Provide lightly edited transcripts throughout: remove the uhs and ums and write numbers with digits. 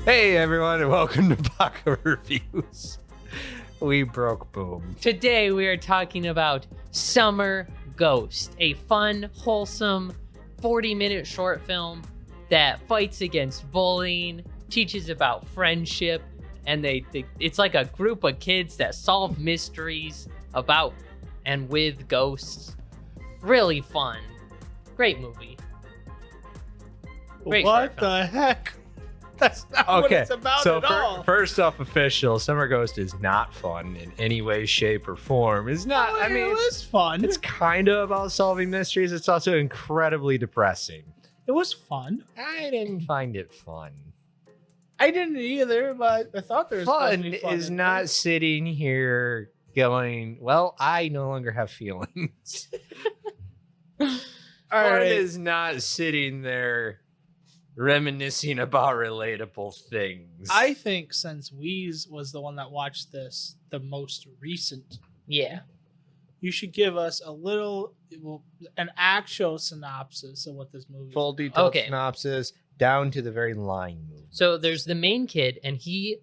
Hey everyone, and welcome to Baka Reviews. We broke boom. Today we are talking about Summer Ghost, a fun, wholesome 40-minute short film that fights against bullying, teaches about friendship, and it's like a group of kids that solve mysteries about and with ghosts. Really fun. Great movie. Great What the heck? That's not what it's about at all. First off, official, Summer Ghost is not fun in any way, shape, or form. It's not, it was fun. It's kind of about solving mysteries. It's also incredibly depressing. It was fun. I didn't find it fun. I didn't either, but I thought there was Fun supposed to be fun is in not it. sitting here going, well, I no longer have feelings. All Fun right. is not sitting there reminiscing about relatable things. I think since Weez was the one that watched this the most recent, Yeah. you should give us an actual synopsis of what this movie Full is. detailed Okay. synopsis down to the very line movement. So there's the main kid, and he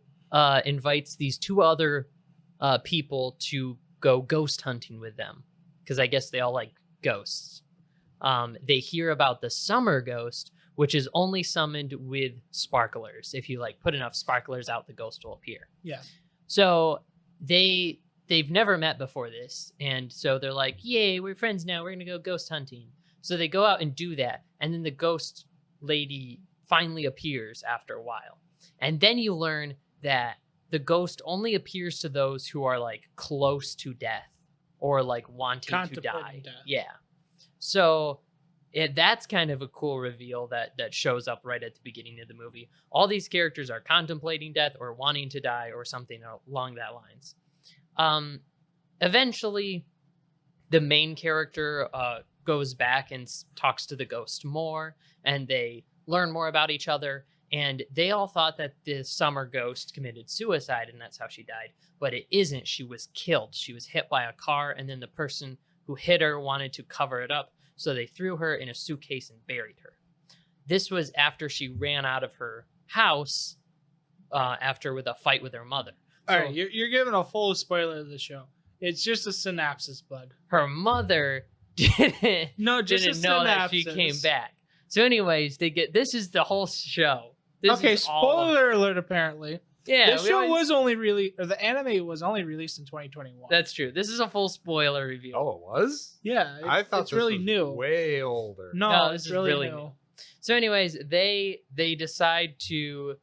invites these two other people to go ghost hunting with them, because I guess they all like ghosts. They hear about the summer ghost, which is only summoned with sparklers. If you like put enough sparklers out, the ghost will appear. Yeah. So they've never met before this, and so they're like, "Yay, we're friends now. We're gonna go ghost hunting." So they go out and do that, and then the ghost lady finally appears after a while, and then you learn that the ghost only appears to those who are like close to death or like wanting to Contemplating die. death. Yeah. So that's kind of a cool reveal that shows up right at the beginning of the movie. All these characters are contemplating death or wanting to die or something along that lines. Eventually, the main character goes back and talks to the ghost more, and they learn more about each other. And they all thought that the summer ghost committed suicide, and that's how she died. But it isn't. She was killed. She was hit by a car, and then the person who hit her wanted to cover it up. So they threw her in a suitcase and buried her. This was after she ran out of her house with a fight with her mother. All So right, you're giving a full spoiler of the show. It's just a synopsis, bud. her mother didn't No, just didn't a know that she synopsis. came back. So anyways, this is the whole show. This Okay, is all of- spoiler alert. Apparently, Yeah, this show was only the anime was only released in 2021. That's true. This is a full spoiler review. Oh, it was? yeah. I thought it's this really was new. way older. No, It's this is really, really new. new. So anyways, they decide to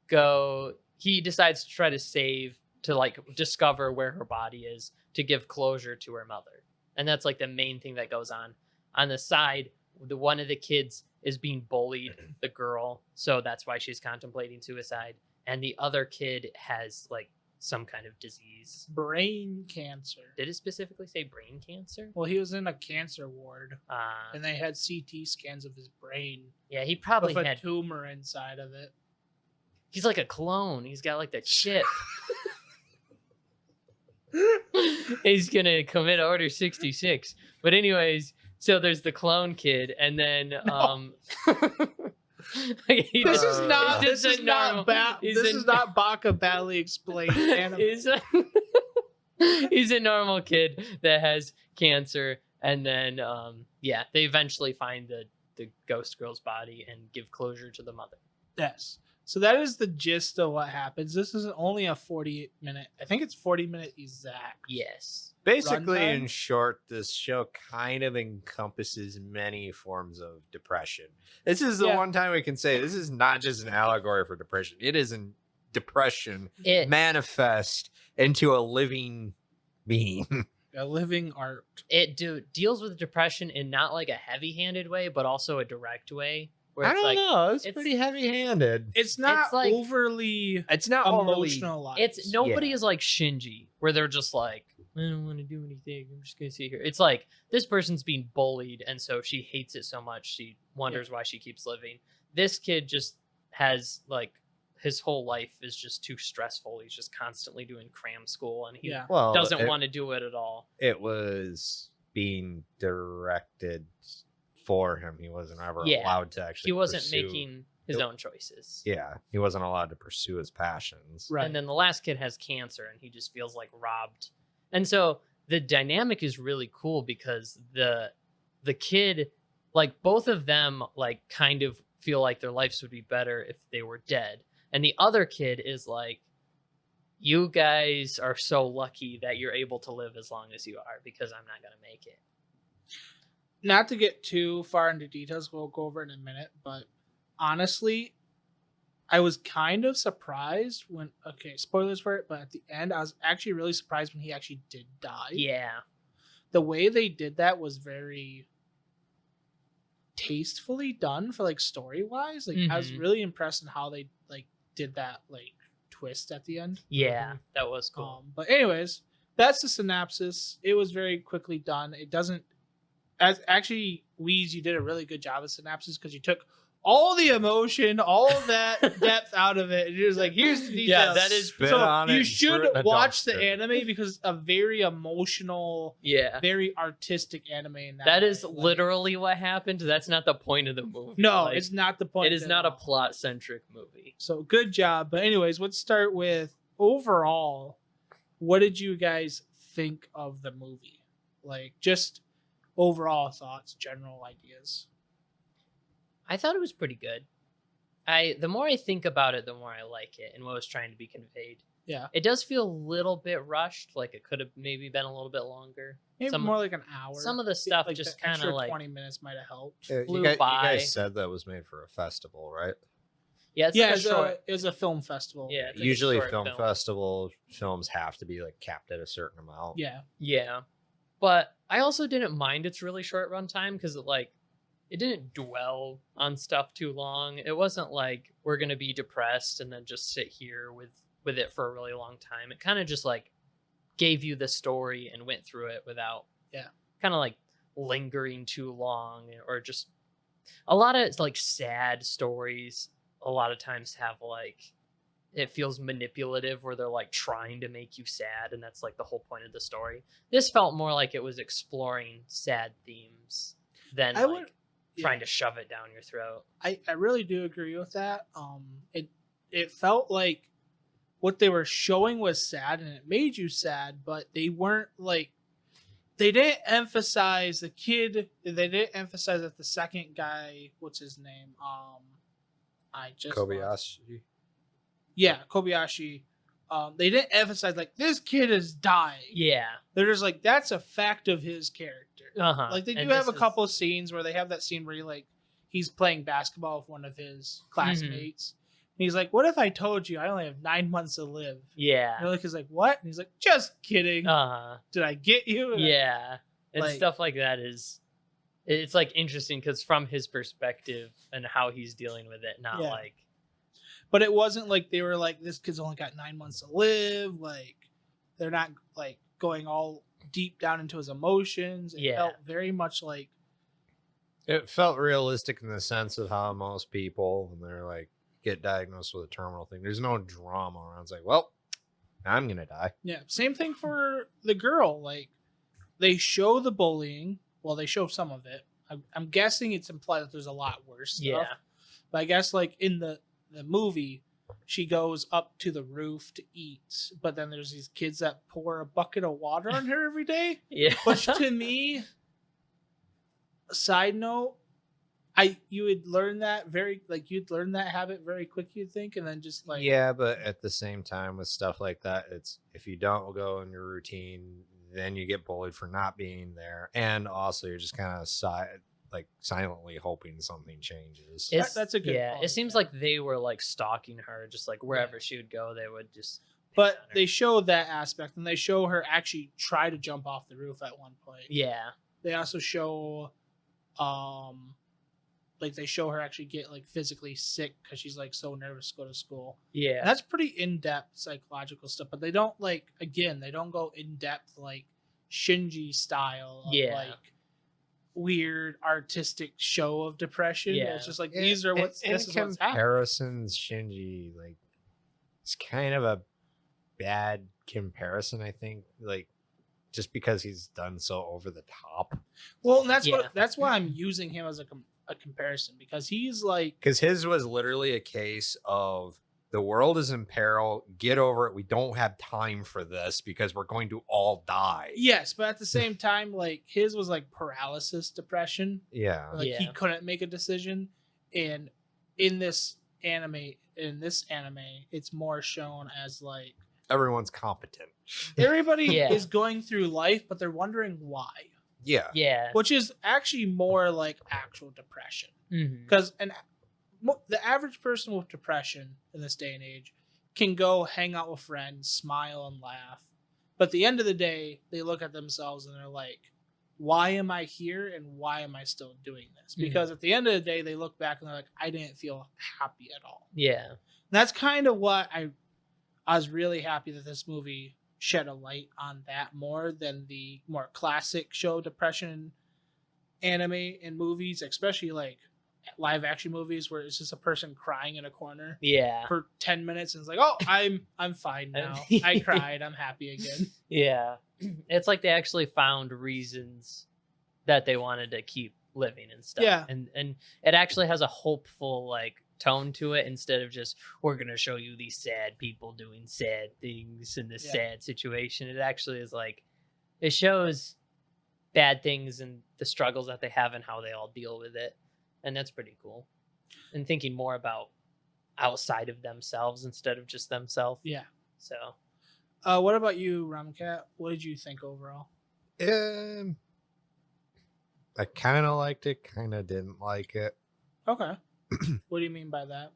go. He decides to try to like discover where her body is to give closure to her mother. And that's like the main thing that goes on. On the side, one of the kids is being bullied, the girl, so that's why she's contemplating suicide. And the other kid has like some kind of disease. Brain cancer. Did it specifically say brain cancer? Well, he was in a cancer ward, Uh, and they had CT scans of his brain yeah, he probably with a had. tumor inside of it. He's like a clone. He's got like the chip. He's gonna commit Order 66. But anyways, so there's the clone kid, and then This is not. he's This is not. This is not Baka badly explained anime. He's a normal kid that has cancer, and then they eventually find the ghost girl's body and give closure to the mother. Yes. So that is the gist of what happens. This is only a 40-minute. I think it's 40-minute exact. Yes. Basically, Runtime? in short, this show kind of encompasses many forms of depression. This is the Yeah. one time we can say this is not just an allegory for depression. It is in depression It manifest into a living being. A living art. deals with depression in not like a heavy-handed way, but also a direct way. Where I it's don't like, know. It's it's- pretty heavy-handed. It's not It's like- overly It's not overly. emotionalized. It's nobody Yeah. is like Shinji, where they're just like, I don't want to do anything. I'm just gonna sit here. It's like this person's being bullied, and so she hates it so much she wonders why she keeps living. This kid just has like his whole life is just too stressful. He's just constantly doing cram school, and he Yeah. Well, doesn't it, want to do it at all. It was being directed for him. He wasn't ever Yeah. allowed to actually. He wasn't pursue- making his own choices. Yeah, he wasn't allowed to pursue his passions. Right. And then the last kid has cancer and he just feels like robbed. And so the dynamic is really cool because the kid, like both of them like kind of feel like their lives would be better if they were dead. And the other kid is like, you guys are so lucky that you're able to live as long as you are because I'm not going to make it. Not to get too far into details, we'll go over it in a minute, but honestly, I was kind of surprised when, okay, spoilers for it, but at the end, I was actually really surprised when he actually did die. Yeah. The way they did that was very tastefully done for like story-wise. Like I was really impressed in how they like did that like twist at the end. Yeah, that was cool. But anyways, that's the synopsis. It was very quickly done. It doesn't, as actually, Weez, you did a really good job of synopsis because you took all the emotion, all of that depth out of it, and you're just like, here's the details. Yeah, that is Spit so on it you and should throw it in a watch the dumpster. anime because it's a very emotional, Yeah. very artistic anime. In That way. is Like, literally what happened. That's not the point of the movie. no, Like, it's not the point. it is at not a all. plot-centric movie. So good job. But anyways, let's start with overall. What did you guys think of the movie? Like just overall thoughts, general ideas. I thought it was pretty good. The more I think about it, the more I like it and what was trying to be conveyed. Yeah. It does feel a little bit rushed, like it could have maybe been a little bit longer. Maybe Some- more like an hour. Some of the stuff like just the kind extra of like 20 minutes might have helped. You flew guys, by. you guys said that was made for a festival, right? Yeah, it's Yeah, like a short. it was a film festival. Yeah, it's like a Usually short film festival films have to be like capped at a certain amount. Yeah. Yeah, but I also didn't mind its really short runtime because it didn't dwell on stuff too long. It wasn't like we're gonna be depressed and then just sit here with it for a really long time. It kind of just like gave you the story and went through it without kind of like lingering too long, or just a lot of like sad stories a lot of times have like, it feels manipulative where they're like trying to make you sad and that's like the whole point of the story. This felt more like it was exploring sad themes than I would- trying to shove it down your throat. I really do agree with that. It felt like what they were showing was sad and it made you sad, but they weren't like, they didn't emphasize the kid. They didn't emphasize that the second guy, what's his name? I just Kobayashi. Yeah, Kobayashi. They didn't emphasize like this kid is dying. Yeah. They're just like that's a fact of his character. Uh-huh. Like they do And have this a couple of scenes where they have that scene where he's playing basketball with one of his classmates. And he's like, "What if I told you I only have 9 months to live?" Yeah. And Nick is like, "What?" And he's like, "Just kidding. Uh-huh. Did I get you?" And Yeah. And like- stuff like that it's like interesting because from his perspective and how he's dealing with it, not Yeah. like But it wasn't like they were like, "This kid's only got 9 months to live." Like they're not like going all deep down into his emotions. It Yeah. felt very much like It felt realistic in the sense of how most people, when they're like get diagnosed with a terminal thing, there's no drama around. It's like, well, I'm gonna die. yeah. Same thing for the girl. Like they show the bullying. Well, they show some of it. I'm guessing it's implied that there's a lot worse stuff. Yeah. But I guess like in the movie, she goes up to the roof to eat, but then there's these kids that pour a bucket of water on her every day. Yeah. Which to me, side note, you would learn that you'd learn that habit very quick, you'd think, and then just like Yeah, but at the same time with stuff like that, it's if you don't go in your routine, then you get bullied for not being there, and also you're just kind of silently hoping something changes. That's a good Yeah, point, it seems yeah. like they were like stalking her, just like wherever she would go, they would just. But they show that aspect, and they show her actually try to jump off the roof at one point. Yeah. They also show, like they show her actually get like physically sick because she's like so nervous to go to school. Yeah. And that's pretty in-depth psychological stuff, but they don't they don't go in-depth like Shinji style of Yeah. like weird artistic show of depression. Yeah. It's just like these are what's in this is what's happening. comparisons. Shinji, like, it's kind of a bad comparison, I think. Like, just because he's done so over the top. Well, and that's Yeah. that's why I'm using him as a comparison because he's like, because his was literally a case of the world is in peril. Get over it. We don't have time for this because we're going to all die. yes, but at the same time, like his was like paralysis depression. Yeah. Like he Yeah. couldn't make a decision. And in this anime, it's more shown as like Everyone's competent. everybody Yeah. is going through life, but they're wondering why. Yeah. Yeah. Which is actually more like actual depression. Mhm. Because the average person with depression in this day and age can go hang out with friends, smile and laugh. But at the end of the day, they look at themselves and they're like, why am I here and why am I still doing this? Because at the end of the day, they look back and they're like, I didn't feel happy at all. Yeah. And that's kind of what I was really happy that this movie shed a light on that more than the more classic show depression anime and movies, especially like live action movies where it's just a person crying in a corner Yeah. for 10 minutes and it's like, oh, I'm fine now. I cried. I'm happy again. Yeah. It's like they actually found reasons that they wanted to keep living and stuff. Yeah. And it actually has a hopeful like tone to it instead of just we're gonna show you these sad people doing sad things in this Yeah. sad situation. It actually is like it shows bad things and the struggles that they have and how they all deal with it. And that's pretty cool. And thinking more about outside of themselves instead of just themselves. Yeah. So What about you, Ramcat? What did you think overall? I kind of liked it, kind of didn't like it. Okay. What do you mean by that?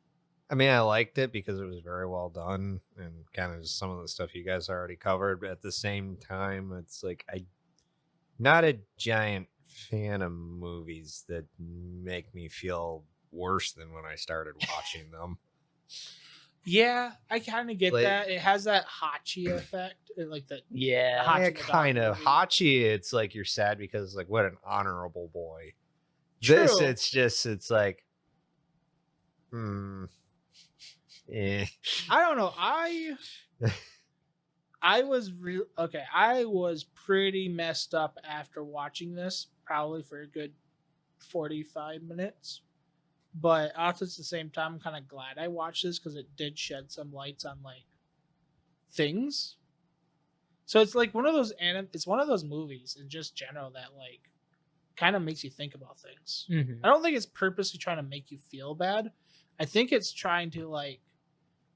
I mean, I liked it because it was very well done and kind of just some of the stuff you guys already covered. But at the same time, it's like not a giant fan of movies that make me feel worse than when I started watching them. Yeah, I kind of get Like- that. It has that Hachi effect, like the yeah. Hachi Yeah, the dog kind of. movie. Hachi, it's like you're sad because like what an honorable boy. True. This, it's like, eh. I don't know. I was okay. I was pretty messed up after watching this, probably for a good 45 minutes. But at the same time, I'm kind of glad I watched this because it did shed some lights on like things. So it's like one of those it's one of those movies in just general that like kind of makes you think about things. Mhm. I don't think it's purposely trying to make you feel bad. I think it's trying to like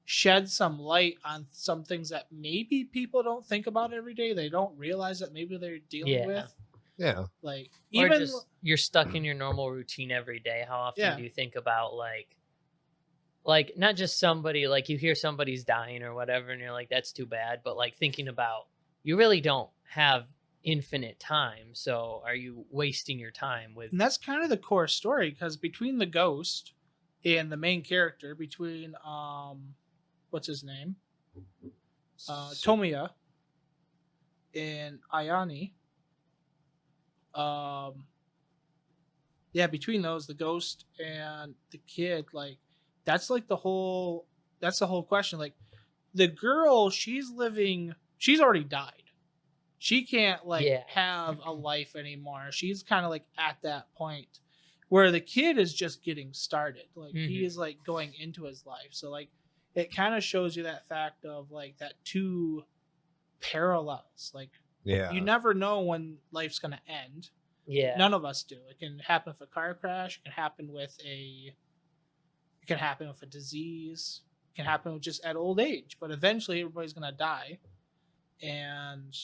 shed some light on some things that maybe people don't think about every day. They don't realize that maybe they're dealing Yeah. with. Yeah. Like Or even just you're stuck in your normal routine every day. How often Yeah. do you think about like not just somebody like you hear somebody's dying or whatever and you're like that's too bad, but like thinking about you really don't have infinite time, so are you wasting your time with and that's kind of the core story because between the ghost and the main character, between what's his name? Tomiya and Ayane. Yeah, between those, the ghost and the kid, like that's the whole question. Like the girl, she's already died. She can't like Yeah. have a life anymore. She's kind of like at that point where the kid is just getting started. Like he Mhm. is like going into his life. So like it kind of shows you that fact of like that two parallels. Like Yeah. you never know when life's gonna end. yeah. None of us do. It can happen with a car crash. It can happen with a disease. It can happen with just at old age. But eventually, everybody's gonna die. And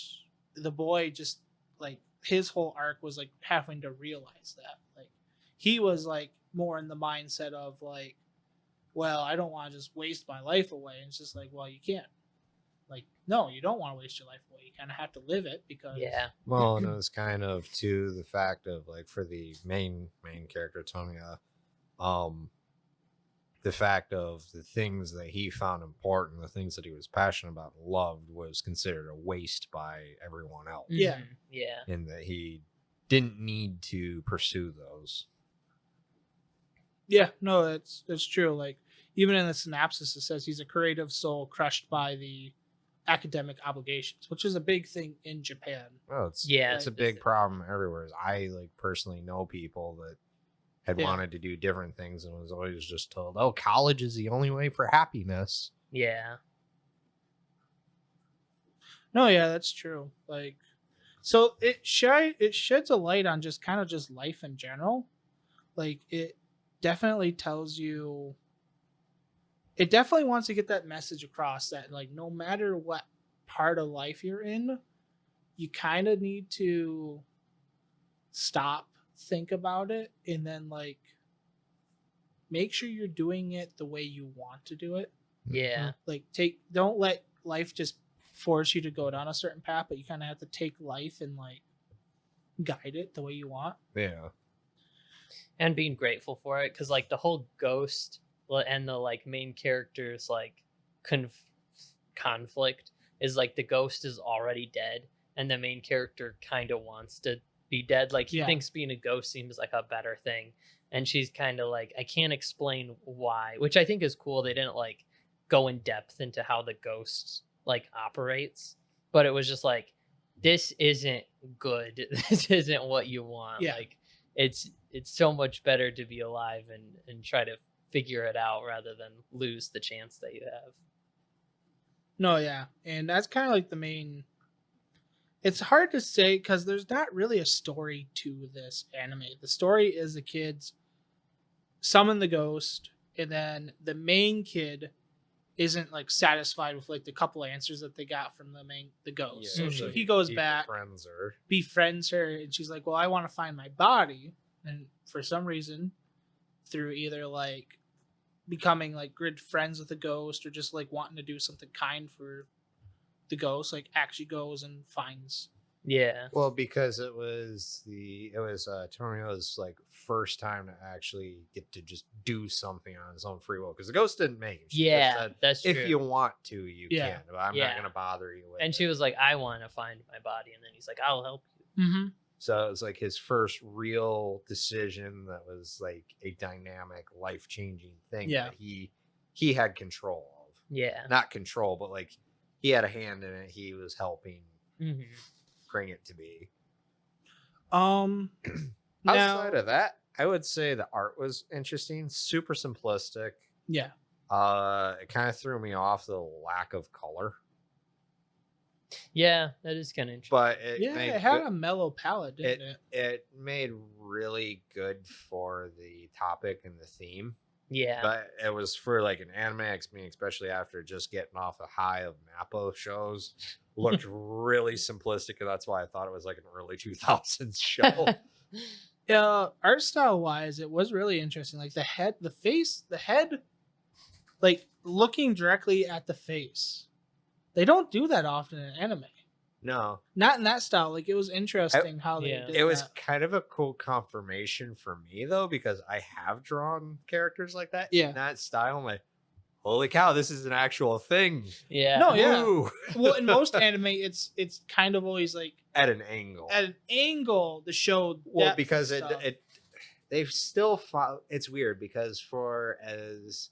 the boy just like his whole arc was like having to realize that. Like he was like more in the mindset of like, well, I don't want to just waste my life away. And it's just like, well, you can't. Like, no, you don't want to waste your life away. You kind of have to live it because Yeah. Well, and it was kind of to the fact of like for the main character Tonya, the fact of the things that he found important, the things that he was passionate about and loved was considered a waste by everyone else. Yeah. Mhm. Yeah. And that he didn't need to pursue those. yeah, no, it's true. Like even in the synopsis, it says he's a creative soul crushed by the academic obligations, which is a big thing in Japan. Oh, it's Yeah. it's a big problem everywhere. I like personally know people that had Yeah. wanted to do different things and was always just told, oh, college is the only way for happiness. Yeah. No, yeah, that's true. Like, so it sheds a light on just kind of just life in general. Like, it definitely tells you. It definitely wants to get that message across that, like, no matter what part of life you're in, you kind of need to stop, think about it, and then, like, make sure you're doing it the way you want to do it. Yeah. Like, don't let life just force you to go down a certain path, but you kind of have to take life and, like, guide it the way you want. Yeah. And being grateful for it, because like the whole ghost and the like main character's like conflict is like the ghost is already dead and the main character kind of wants to be dead. Like he Yeah. thinks being a ghost seems like a better thing, and she's kind of like, I can't explain why, which I think is cool. They didn't like go in depth into how the ghost like operates, but it was just like, this isn't good. This isn't what you want. Yeah. Like it's so much better to be alive and try to figure it out rather than lose the chance that you have. No, yeah. And that's kind of like the main. It's hard to say because there's not really a story to this anime. The story is the kids summon the ghost, and then the main kid isn't like satisfied with like the couple answers that they got from the ghost. Yeah, So Mhm. he goes back, befriends her, and she's like, well, I want to find my body. And for some reason, through either like becoming like good friends with the ghost or just like wanting to do something kind for the ghost, like actually goes and finds. Yeah. Well, because it was Torio's like first time to actually get to just do something on his own free will, because the ghost didn't make him. She just Yeah, said, that's true. if you want to, you Yeah. can, but I'm Yeah. not gonna bother you with And it. she was like, I want to find my body. And then he's like, I'll help you. Mm-hmm. So it was like his first real decision that was like a dynamic, life-changing thing Yeah. that he had control of. Yeah. Not control, but like he had a hand in it. He was helping Mm-hmm. bring it to be. Now, Outside of that, I would say the art was interesting, super simplistic. yeah. It kind of threw me off the lack of color, Yeah, that is kind of interesting. but it Yeah, made it had good- a mellow palette, didn't it? it made really good for the topic and the theme. Yeah. But it was for like an anime, especially after just getting off a high of Mappa shows, looked really simplistic, and that's why I thought it was like an early 2000s show. Art style wise, it was really interesting. Like the head, like looking directly at the face. They don't do that often in anime. No, Not in that style. Like it was interesting how they Yeah. did it was that. kind of a cool confirmation for me though, because I have drawn characters like that Yeah. in that style. I'm like, holy cow, this is an actual thing. Yeah. No, yeah. Woo! Well, in most anime, it's kind of always like At an angle. at an angle to show. Well, depth because and stuff. they've still it's weird because for as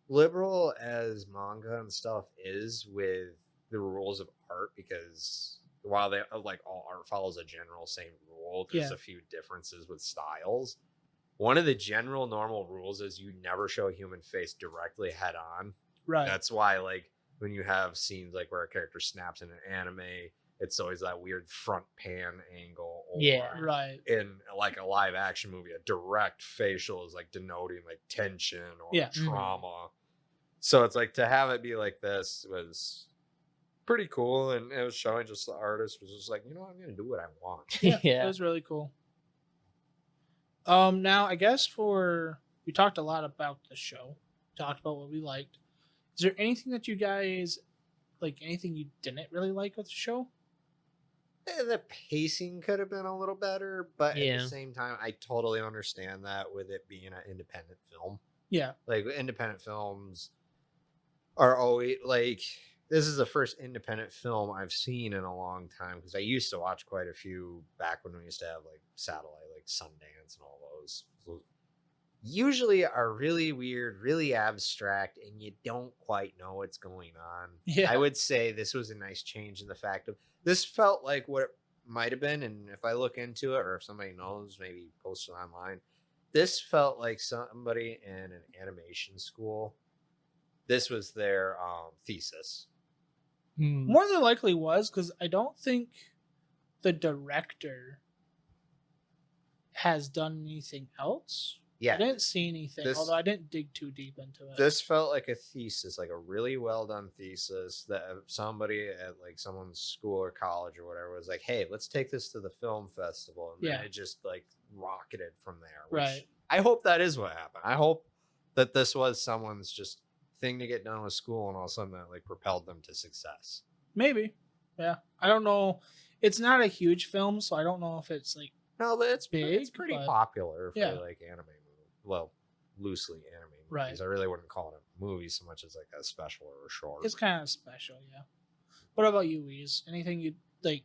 liberal as manga and stuff is with the rules of art, because while they like all art follows a general same rule, there's Yeah. a few differences with styles. One of the general normal rules is you never show a human face directly head on. right. That's why, like, when you have scenes like where a character snaps in an anime, it's always that weird front pan angle. Or Yeah. Right. in like a live action movie, a direct facial is like denoting like tension or Yeah. trauma. So it's like to have it be like this was pretty cool, and it was showing just the artist was just like, you know, I'm gonna do what I want. Yeah, Yeah. it was really cool. Now I guess we talked a lot about the show, talked about what we liked. Is there anything that you guys like? Anything you didn't really like with the show? The pacing could have been a little better, but at Yeah. the same time, I totally understand that with it being an independent film. Yeah, Like independent films are always like, this is the first independent film I've seen in a long time, because I used to watch quite a few back when we used to have like satellite, like Sundance and all those. Usually are really weird, really abstract, and you don't quite know what's going on. Yeah. I would say this was a nice change in the fact of this felt like what it might have been, and if I look into it or if somebody knows, maybe post it online. This felt like somebody in an animation school. This was their thesis. More than likely was, because I don't think the director has done anything else. Yeah, I didn't see anything, although I didn't dig too deep into it. this felt like a thesis, like a really well done thesis that somebody at like someone's school or college or whatever was like, hey, let's take this to the film festival. And then it just like rocketed from there. Right. I hope that is what happened. I hope that this was someone's just thing to get done with school, and all of a sudden that like propelled them to success. Maybe. Yeah. I don't know. It's not a huge film, so I don't know if it's like No, but it's big. It's pretty popular for yeah. like anime movies. Well, loosely anime movies. Right. I really wouldn't call it a movie so much as like a special or a short. It's kind of special, yeah. What about you, Weez? Anything you like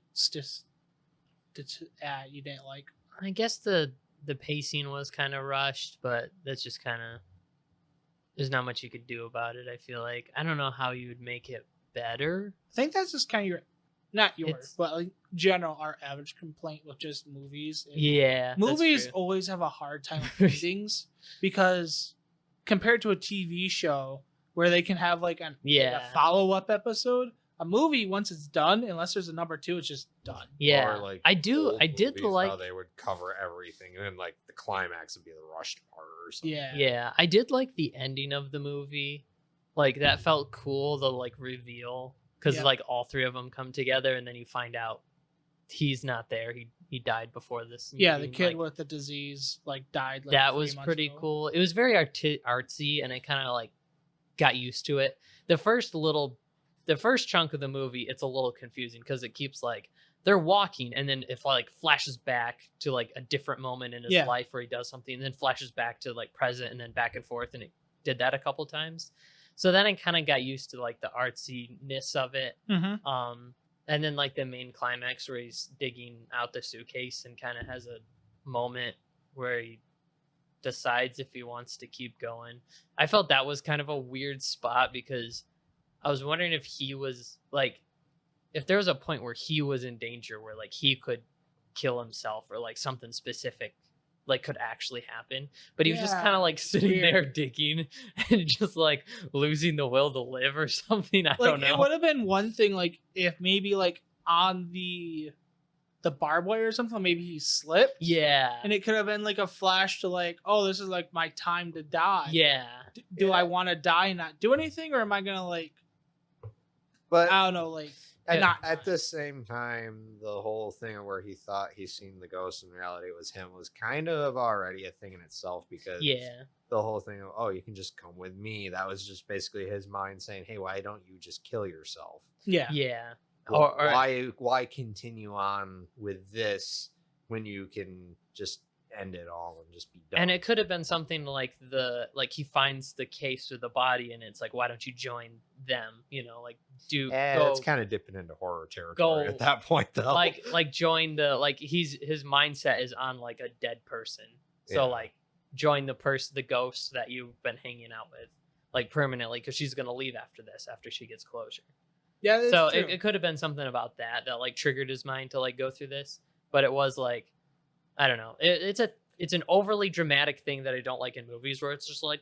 you didn't like? I guess the pacing was kind of rushed, but that's just kind of, there's not much you could do about it. I feel like I don't know how you would make it better. I think that's just kind of but like general our average complaint with just movies. Yeah, movies always have a hard time with endings because compared to a TV show where they can have like a follow-up episode, a movie once it's done, unless there's a number 2, it's just done. Yeah, or like I did like how they would cover everything, and then like the climax would be the rushed part or something. Yeah, I did like the ending of the movie. Like that felt cool. The like reveal. Because like all 3 of them come together, and then you find out he's not there. He died before this. Yeah, the kid with the disease like died. Like, that was pretty ago. Cool. It was very artsy, and I kind of like got used to it. The first chunk of the movie, it's a little confusing because it keeps like they're walking, and then it like flashes back to like a different moment in his life where he does something, and then flashes back to like present, and then back and forth, and it did that a couple times. So then I kind of got used to like the artsiness of it. Mm-hmm. And then like the main climax where he's digging out the suitcase and kind of has a moment where he decides if he wants to keep going. I felt that was kind of a weird spot because I was wondering if he was like, if there was a point where he was in danger where like he could kill himself or like something specific like could actually happen, but he was just kind of like sitting there digging and just like losing the will to live or something. I don't know. It would have been one thing like if maybe like on the barbed wire or something, maybe he slipped. Yeah, and it could have been like a flash to like, oh, this is like my time to die. Yeah. Do I want to die and not do anything, or am I gonna like? But I don't know, like. At the same time, the whole thing where he thought he's seen the ghost, in reality it was him, was kind of already a thing in itself, because the whole thing of, oh, you can just come with me, that was just basically his mind saying, hey, why don't you just kill yourself? Yeah. Or why continue on with this when you can just end it all and just be done? And it could have been something like he finds the case with the body, and it's like, why don't you join them? You know, like it's kind of dipping into horror territory at that point, though. Like join the his mindset is on like a dead person, so like join the ghost that you've been hanging out with like permanently, because she's gonna leave after she gets closure. Yeah, that's so true. It could have been something about that like triggered his mind to like go through this, but it was like, I don't know. It's an overly dramatic thing that I don't like in movies, where it's just like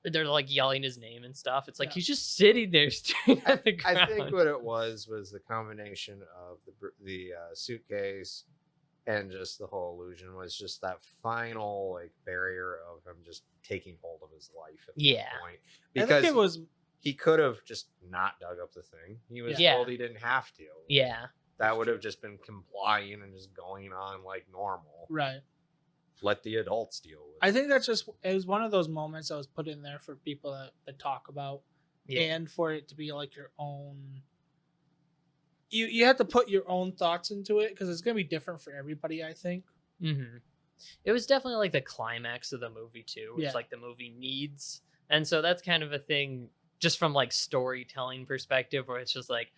they're like yelling his name and stuff. It's like he's just sitting there staring at the ground. I think what it was the combination of the suitcase and just the whole illusion was just that final like barrier of him just taking hold of his life at that point. Because he could have just not dug up the thing. He was told he didn't have to. Yeah. That would have just been complying and just going on like normal. Right. Let the adults deal with it. I think it was one of those moments that was put in there for people that talk about, and for it to be like your own. You have to put your own thoughts into it, because it's going to be different for everybody, I think. Mm-hmm. It was definitely like the climax of the movie too, which like the movie needs. And so that's kind of a thing just from like storytelling perspective, where it's just like,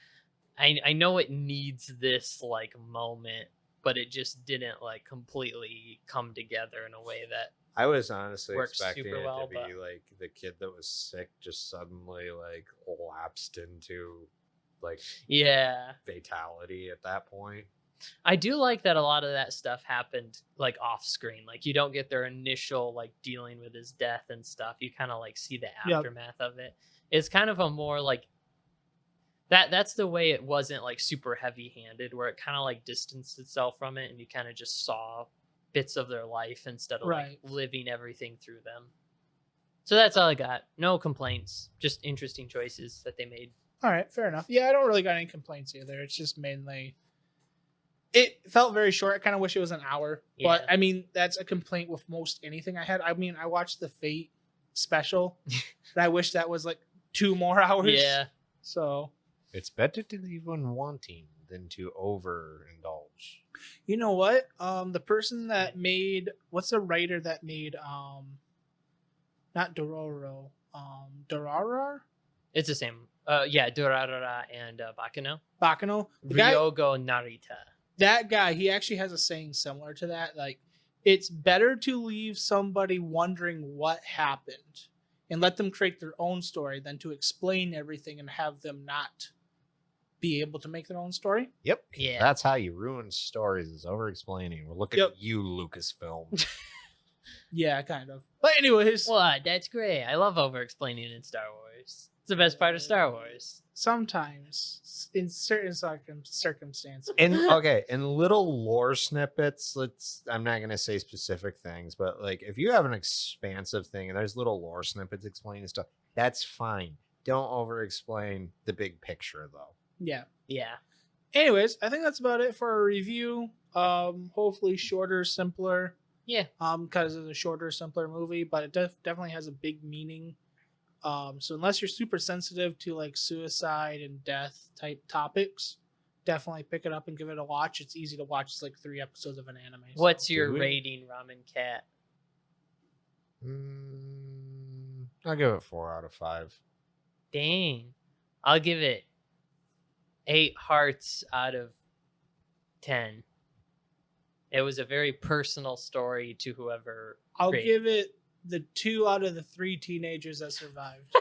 I know it needs this like moment, but it just didn't like completely come together in a way that I was honestly expecting super well, to be like the kid that was sick just suddenly like lapsed into like fatality at that point. I do like that a lot of that stuff happened like off screen. Like you don't get their initial like dealing with his death and stuff. You kind of like see the aftermath of it. It's kind of a more like that's the way it wasn't like super heavy-handed, where it kind of like distanced itself from it and you kind of just saw bits of their life instead of like living everything through them. So that's all I got. No complaints, just interesting choices that they made. All right, fair enough. Yeah, I don't really got any complaints either. It's just mainly it felt very short. I kind of wish it was an hour. Yeah. But I mean, that's a complaint with most anything I had. I mean, I watched the Fate special and I wish that was like 2 more hours. Yeah. So it's better to leave one wanting than to overindulge. you know what? The person that made what's the writer that made not Dororo, Dororar? It's the same. Yeah, Durarara and Bakano. Bakano. The guy, Ryogo Narita. that guy, he actually has a saying similar to that. Like, it's better to leave somebody wondering what happened and let them create their own story than to explain everything and have them not be able to make their own story. Yep. Yeah. That's how you ruin stories, is over-explaining. We're looking at you, Lucasfilm. Yeah, kind of. But anyways, What? That's great. I love over-explaining in Star Wars. It's the best part of Star Wars. sometimes in certain circumstances. And okay, in little lore snippets, I'm not gonna say specific things, but like if you have an expansive thing and there's little lore snippets explaining stuff, that's fine. Don't over explain the big picture though. Yeah. Yeah. Anyways, I think that's about it for our review. Hopefully shorter, simpler. Yeah. Because it's a shorter, simpler movie, but it definitely has a big meaning. So unless you're super sensitive to like suicide and death type topics, definitely pick it up and give it a watch. It's easy to watch. It's like 3 episodes of an anime. What's your rating, Ramen Cat? I'll give it 4 out of 5. Dang. I'll give it 8 hearts out of 10. It was a very personal story to whoever. I'll give it the 2 out of the 3 teenagers that survived.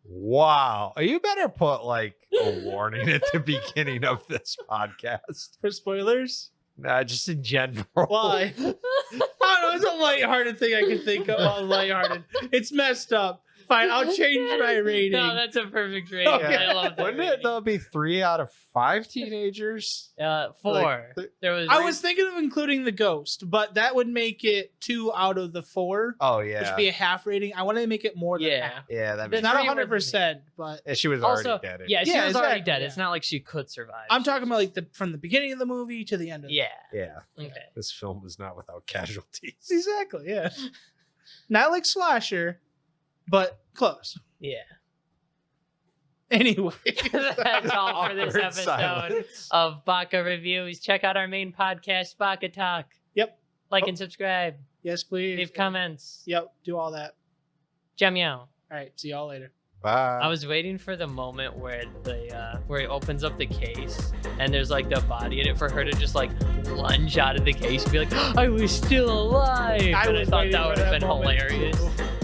Wow. You better put like a warning at the beginning of this podcast. For spoilers? Nah, just in general. Why? I don't know. It's a lighthearted thing I can think of. Oh, lighthearted. It's messed up. Fine, I'll change my rating. No, that's a perfect rating. Okay. I love that. Wouldn't it though be 3 out of 5 teenagers? 4. Like, I was thinking of including the ghost, but that would make it 2 out of the 4. Oh Which yeah. would be a half rating. I wanted to make it more than half. Yeah, that It's makes not three was 100%, but she was also already dead. Yeah, she Yeah, was already exactly, dead. yeah. It's not like she could survive. I'm talking about like from the beginning of the movie to the end of the Yeah. Yeah. Okay. This film is not without casualties. Exactly, yeah. Not like Slasher, but close. Yeah. Anyway. That's all for this Awkward episode silence. of Baka Reviews. Check out our main podcast, Baka-Talk. Yep. Like and subscribe. Yes, please. Leave comments. Yep, do all that. Jamyao. All right, see y'all later. Bye. I was waiting for the moment where where he opens up the case and there's like the body in it for her to just like lunge out of the case and be like, I was still alive. I And I was thought waiting that for would have that been moment, hilarious. too.